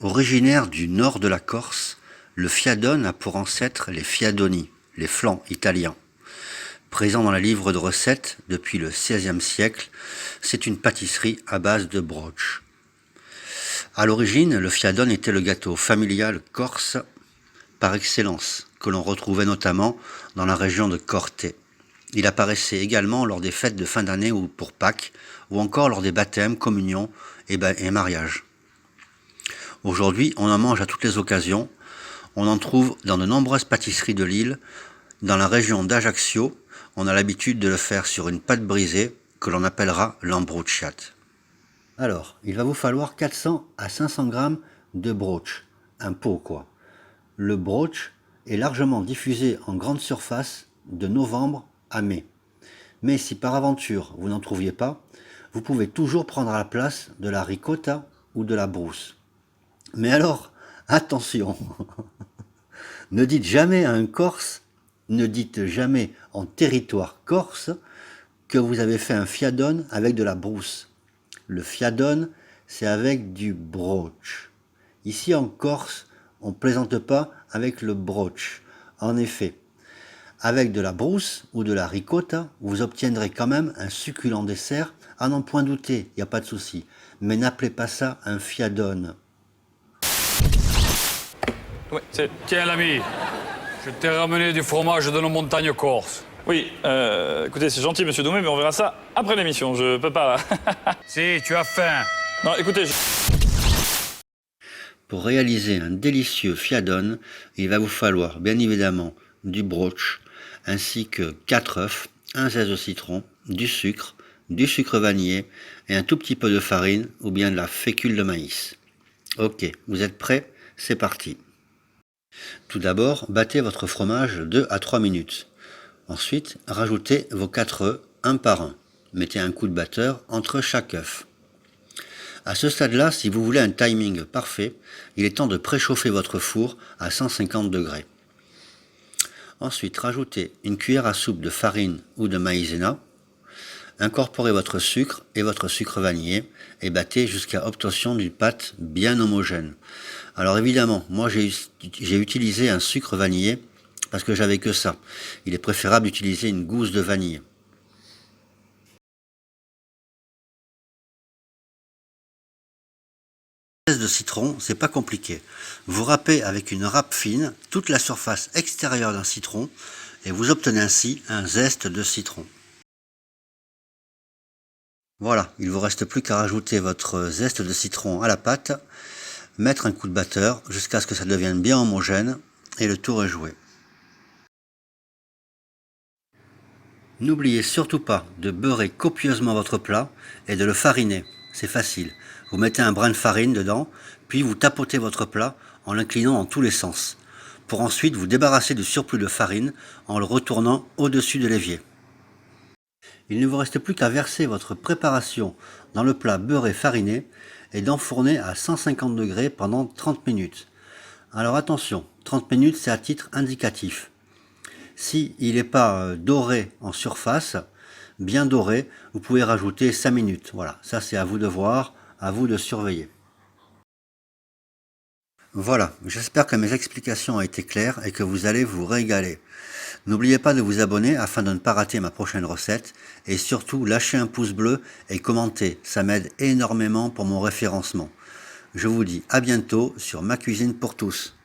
Originaire du nord de la Corse, le fiadone a pour ancêtre les fiadoni, les flancs italiens. Présent dans les livres de recettes depuis le XVIe siècle, c'est une pâtisserie à base de broche. À l'origine, le fiadone était le gâteau familial corse par excellence, que l'on retrouvait notamment dans la région de Corte. Il apparaissait également lors des fêtes de fin d'année ou pour Pâques, ou encore lors des baptêmes, communions et mariages. Aujourd'hui, on en mange à toutes les occasions. On en trouve dans de nombreuses pâtisseries de l'île. Dans la région d'Ajaccio, on a l'habitude de le faire sur une pâte brisée que l'on appellera l'ambrucciate. Alors, il va vous falloir 400 à 500 grammes de broche, un pot quoi. Le broche est largement diffusé en grande surface de novembre à mai. Mais si par aventure vous n'en trouviez pas, vous pouvez toujours prendre à la place de la ricotta ou de la brousse. Mais alors, attention, ne dites jamais à un Corse, ne dites jamais en territoire corse que vous avez fait un fiadone avec de la brousse. Le fiadone, c'est avec du broche. Ici en Corse, on ne plaisante pas avec le broche. En effet, avec de la brousse ou de la ricotta, vous obtiendrez quand même un succulent dessert, à n'en point douter, il n'y a pas de souci. Mais n'appelez pas ça un fiadone. Ouais, tiens l'ami, je t'ai ramené du fromage de nos montagnes corses. Oui, écoutez, c'est gentil, monsieur Doumé, mais on verra ça après l'émission. Je peux pas, là. Si, tu as faim. Non, écoutez... Pour réaliser un délicieux fiadone, il va vous falloir bien évidemment du broche, ainsi que 4 œufs, un zeste de citron, du sucre vanillé et un tout petit peu de farine ou bien de la fécule de maïs. Ok, vous êtes prêts? C'est parti. Tout d'abord, battez votre fromage 2 à 3 minutes. Ensuite, rajoutez vos 4 œufs un par un. Mettez un coup de batteur entre chaque œuf. À ce stade-là, si vous voulez un timing parfait, il est temps de préchauffer votre four à 150 degrés. Ensuite, rajoutez une cuillère à soupe de farine ou de maïzena. Incorporez votre sucre et votre sucre vanillé et battez jusqu'à obtention d'une pâte bien homogène. Alors évidemment, moi j'ai utilisé un sucre vanillé parce que j'avais que ça. Il est préférable d'utiliser une gousse de vanille. De citron, c'est pas compliqué. Vous râpez avec une râpe fine toute la surface extérieure d'un citron et vous obtenez ainsi un zeste de citron. Voilà, il ne vous reste plus qu'à rajouter votre zeste de citron à la pâte, mettre un coup de batteur jusqu'à ce que ça devienne bien homogène et le tour est joué. N'oubliez surtout pas de beurrer copieusement votre plat et de le fariner, c'est facile. Vous mettez un brin de farine dedans, puis vous tapotez votre plat en l'inclinant dans tous les sens, pour ensuite vous débarrasser du surplus de farine en le retournant au-dessus de l'évier. Il ne vous reste plus qu'à verser votre préparation dans le plat beurré fariné et d'enfourner à 150 degrés pendant 30 minutes. Alors attention, 30 minutes c'est à titre indicatif. Si il n'est pas doré en surface, bien doré, vous pouvez rajouter 5 minutes. Voilà, ça c'est à vous de voir, à vous de surveiller. Voilà, j'espère que mes explications ont été claires et que vous allez vous régaler. N'oubliez pas de vous abonner afin de ne pas rater ma prochaine recette et surtout lâchez un pouce bleu et commentez, ça m'aide énormément pour mon référencement. Je vous dis à bientôt sur Ma Cuisine pour tous.